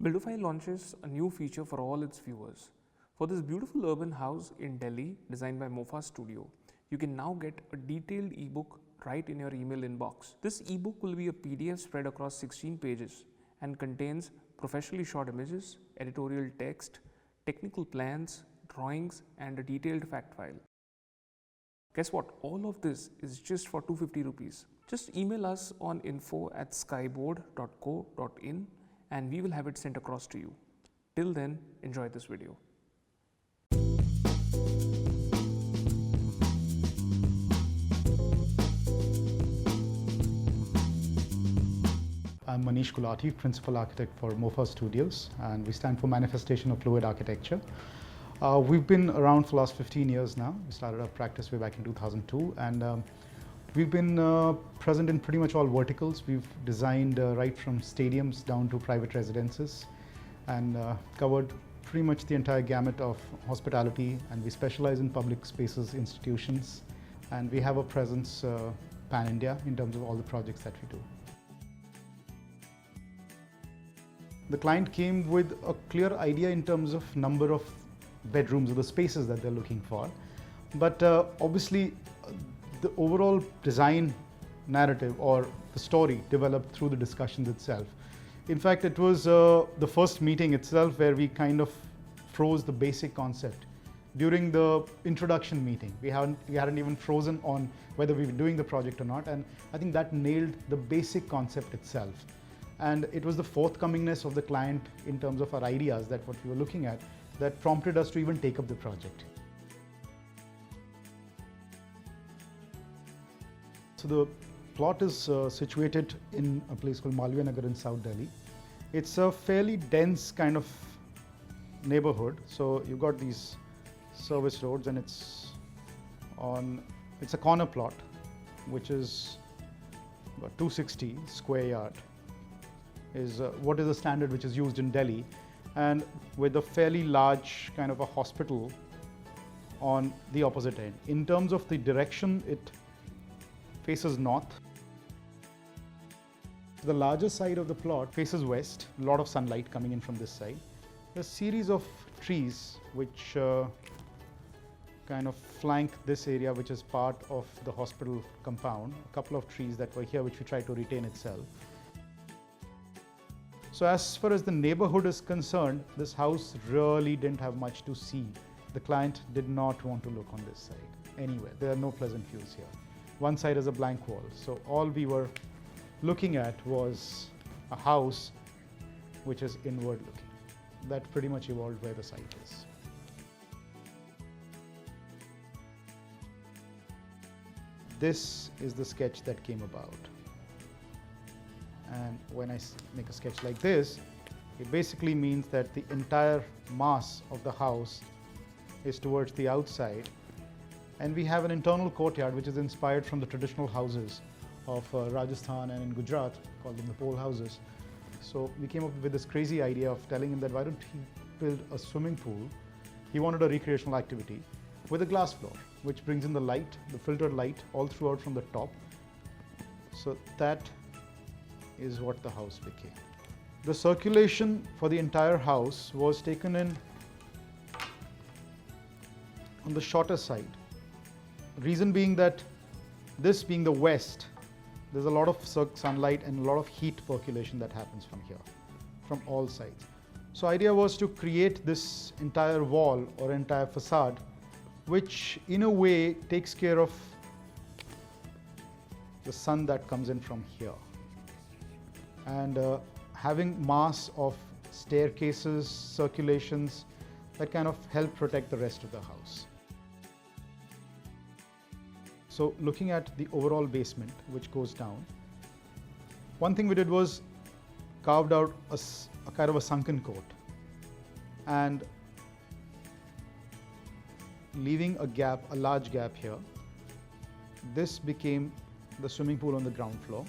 Buildofy launches a new feature for all its viewers. For this beautiful urban house in Delhi, designed by Mofa Studio, you can now get a detailed ebook right in your email inbox. This ebook will be a PDF spread across 16 pages and contains professionally shot images, editorial text, technical plans, drawings, and a detailed fact file. Guess what? All of this is just for 250 rupees. Just email us on info@skyboard.co.in and we will have it sent across to you. Till then, enjoy this video. I'm Manish, Gulati, Principal Architect for Mofa Studios, and we stand for Manifestation of Fluid Architecture. We've been around for the last 15 years now. We started our practice way back in 2002, and we've been present in pretty much all verticals. We've designed right from stadiums down to private residences, and covered pretty much the entire gamut of hospitality, and we specialize in public spaces, institutions, and we have a presence pan-India in terms of all the projects that we do. The client came with a clear idea in terms of number of bedrooms or the spaces that they're looking for. But obviously, the overall design narrative or the story developed through the discussions itself. In fact, it was the first meeting itself where we kind of froze the basic concept. During the introduction meeting, we hadn't even frozen on whether we were doing the project or not, and I think that nailed the basic concept itself. And it was the forthcomingness of the client in terms of our ideas, that what we were looking at, that prompted us to even take up the project. So the plot is situated in a place called Malviya Nagar in South Delhi. It's a fairly dense kind of neighborhood. So you've got these service roads, and it's a corner plot, which is about 260 square yard. Is what is the standard which is used in Delhi, and with a fairly large kind of a hospital on the opposite end. In terms of the direction, it faces north. The larger side of the plot faces west, a lot of sunlight coming in from this side. There's a series of trees which kind of flank this area, which is part of the hospital compound. A couple of trees that were here, which we tried to retain itself. So as far as the neighborhood is concerned, this house really didn't have much to see. The client did not want to look on this side anywhere. There are no pleasant views here. One side is a blank wall. So all we were looking at was a house which is inward looking. That pretty much evolved where the site is. This is the sketch that came about. And when I make a sketch like this, it basically means that the entire mass of the house is towards the outside. And we have an internal courtyard which is inspired from the traditional houses of Rajasthan and in Gujarat, called them the pole houses. So we came up with this crazy idea of telling him that why don't he build a swimming pool. He wanted a recreational activity with a glass floor, which brings in the light, the filtered light, all throughout from the top. So that is what the house became. The circulation for the entire house was taken in on the shorter side. Reason being that this being the west, there's a lot of sunlight and a lot of heat percolation that happens from here, from all sides. So idea was to create this entire wall or entire facade, which in a way takes care of the sun that comes in from here. And having mass of staircases, circulations, that kind of help protect the rest of the house. So looking at the overall basement, which goes down, one thing we did was carved out a kind of a sunken court, and leaving a gap, a large gap here. This became the swimming pool on the ground floor.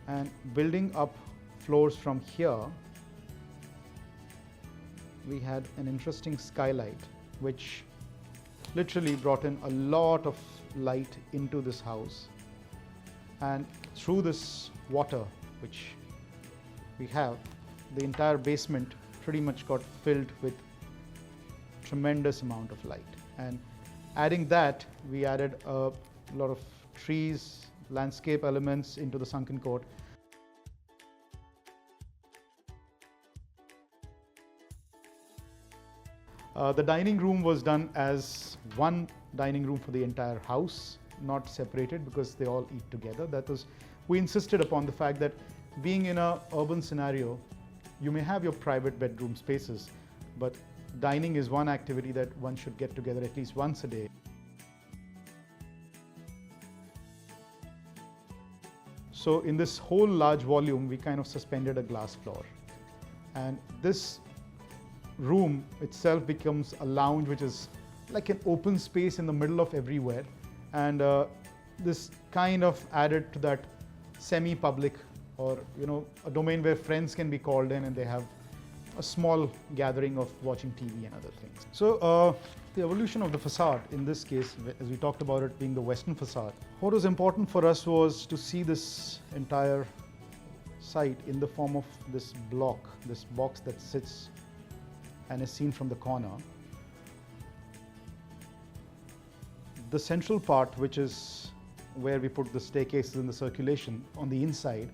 And building up floors from here, we had an interesting skylight, which literally brought in a lot of light into this house. And through this water, which we have, the entire basement pretty much got filled with tremendous amount of light. And adding that, we added a lot of trees, landscape elements into the sunken court. The dining room was done as one dining room for the entire house, not separated because they all eat together. We insisted upon the fact that being in an urban scenario, you may have your private bedroom spaces, but dining is one activity that one should get together at least once a day. So in this whole large volume, we kind of suspended a glass floor. And this room itself becomes a lounge, which is like an open space in the middle of everywhere. And this kind of added to that semi-public, or a domain where friends can be called in and they have a small gathering of watching TV and other things. So the evolution of the facade, in this case, as we talked about it being the western facade, what was important for us was to see this entire site in the form of this block, this box that sits and is seen from the corner. The central part, which is where we put the staircases and the circulation on the inside,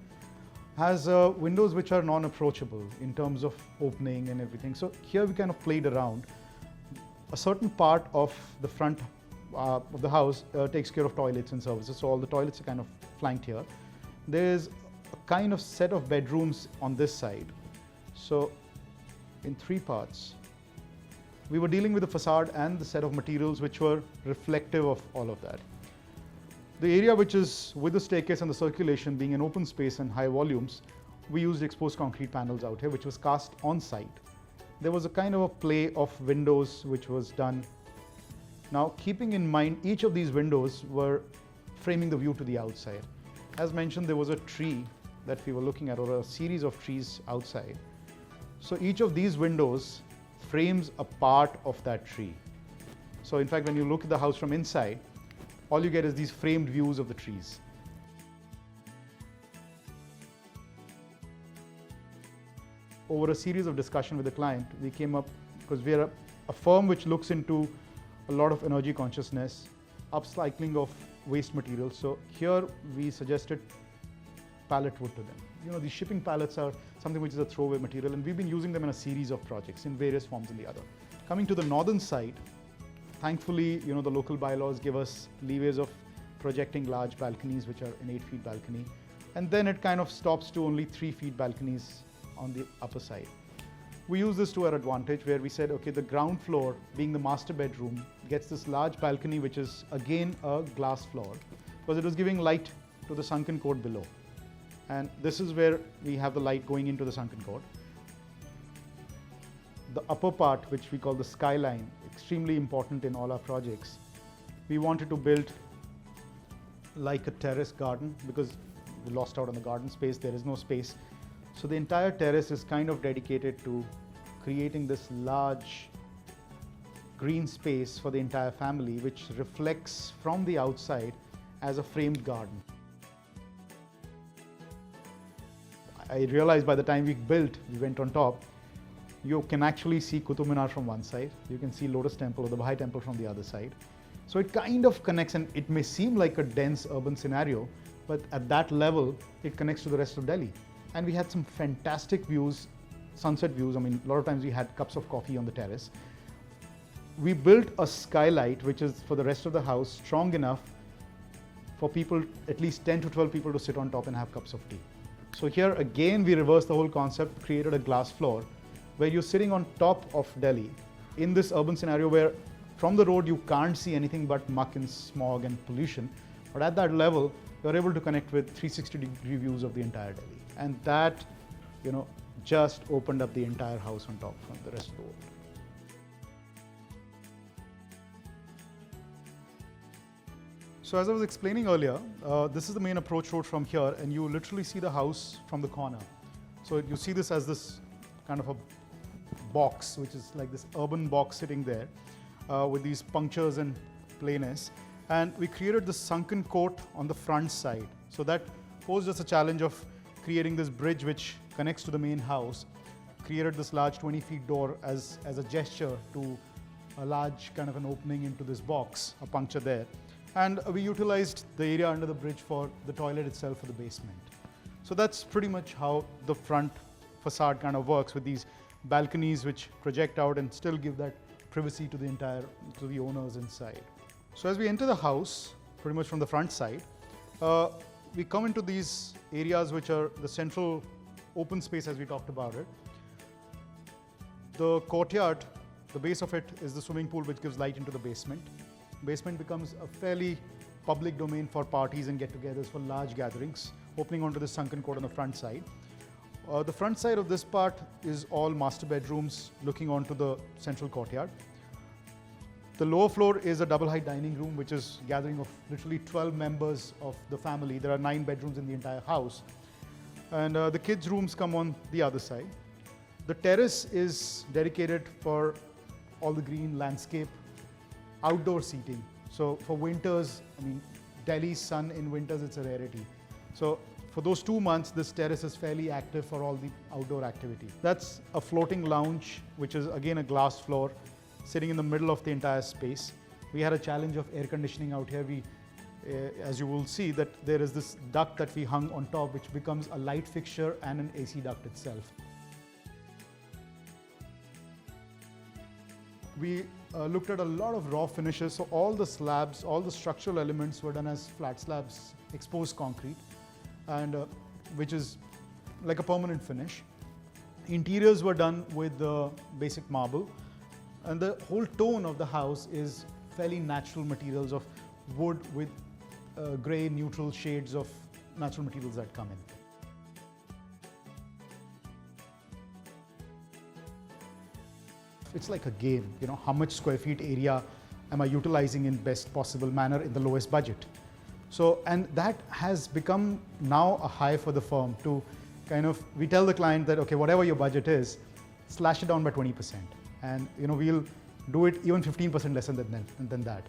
has windows which are non-approachable in terms of opening and everything. So here we kind of played around. A certain part of the front of the house takes care of toilets and services, so all the toilets are kind of flanked here. There's a kind of set of bedrooms on this side. So in three parts, we were dealing with the facade and the set of materials which were reflective of all of that. The area which is with the staircase and the circulation being an open space and high volumes, we used exposed concrete panels out here, which was cast on site. There was a kind of a play of windows which was done. Now, keeping in mind each of these windows were framing the view to the outside. As mentioned, there was a tree that we were looking at, or a series of trees outside. So each of these windows frames a part of that tree. So in fact, when you look at the house from inside, all you get is these framed views of the trees. Over a series of discussion with the client, we came up, because we are a firm which looks into a lot of energy consciousness, upcycling of waste materials. So here we suggested pallet wood to them. These shipping pallets are something which is a throwaway material, and we've been using them in a series of projects in various forms and the other. Coming to the northern side, thankfully, the local bylaws give us leeways of projecting large balconies, which are an 8-feet balcony. And then it kind of stops to only 3-feet balconies on the upper side. We use this to our advantage, where we said, okay, the ground floor, being the master bedroom, gets this large balcony, which is again a glass floor, because it was giving light to the sunken court below. And this is where we have the light going into the sunken court. The upper part, which we call the Skyline, extremely important in all our projects. We wanted to build like a terrace garden, because we lost out on the garden space. There is no space. So the entire terrace is kind of dedicated to creating this large green space for the entire family, which reflects from the outside as a framed garden. I realized by the time we went on top, you can actually see Qutub Minar from one side, you can see Lotus Temple or the Baha'i Temple from the other side. So it kind of connects, and it may seem like a dense urban scenario, but at that level, it connects to the rest of Delhi. And we had some fantastic views, sunset views. I mean, a lot of times we had cups of coffee on the terrace. We built a skylight, which is for the rest of the house, strong enough for people, at least 10 to 12 people, to sit on top and have cups of tea. So here again, we reversed the whole concept, created a glass floor, where you're sitting on top of Delhi in this urban scenario where from the road you can't see anything but muck and smog and pollution. But at that level, you're able to connect with 360-degree views of the entire Delhi. And that, just opened up the entire house on top from the rest of the world. So as I was explaining earlier, this is the main approach road from here, and you literally see the house from the corner. So you see this as this kind of a box, which is like this urban box sitting there with these punctures and planes. And we created the sunken court on the front side. So that posed us a challenge of creating this bridge which connects to the main house, created this large 20 feet door as a gesture to a large kind of an opening into this box, a puncture there. And we utilized the area under the bridge for the toilet itself for the basement. So that's pretty much how the front facade kind of works, with these balconies which project out and still give that privacy to the owners inside. So as we enter the house, pretty much from the front side, we come into these areas which are the central open space as we talked about it. The courtyard, the base of it is the swimming pool which gives light into the basement. Basement becomes a fairly public domain for parties and get-togethers for large gatherings, opening onto the sunken court on the front side. The front side of this part is all master bedrooms looking onto the central courtyard. The lower floor is a double-height dining room, which is gathering of literally 12 members of the family. There are 9 bedrooms in the entire house. And the kids' rooms come on the other side. The terrace is dedicated for all the green landscape, outdoor seating. So for winters, I mean, Delhi's sun in winters, it's a rarity. So for those 2 months, this terrace is fairly active for all the outdoor activity. That's a floating lounge, which is again a glass floor, sitting in the middle of the entire space. We had a challenge of air conditioning out here. As you will see, that there is this duct that we hung on top, which becomes a light fixture and an AC duct itself. We looked at a lot of raw finishes, so all the slabs, all the structural elements were done as flat slabs, exposed concrete, and which is like a permanent finish. Interiors were done with the basic marble, and the whole tone of the house is fairly natural materials of wood with grey neutral shades of natural materials that come in. It's like a game, you know, how much square feet area am I utilizing in best possible manner in the lowest budget? So, and that has become now a high for the firm to kind of, we tell the client that, okay, whatever your budget is, slash it down by 20%. And, you know, we'll do it even 15% less than that.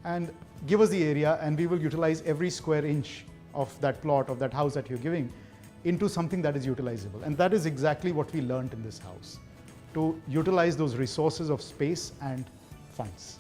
And give us the area, and we will utilize every square inch of that plot, of that house that you're giving, into something that is utilizable. And that is exactly what we learned in this house, to utilize those resources of space and funds.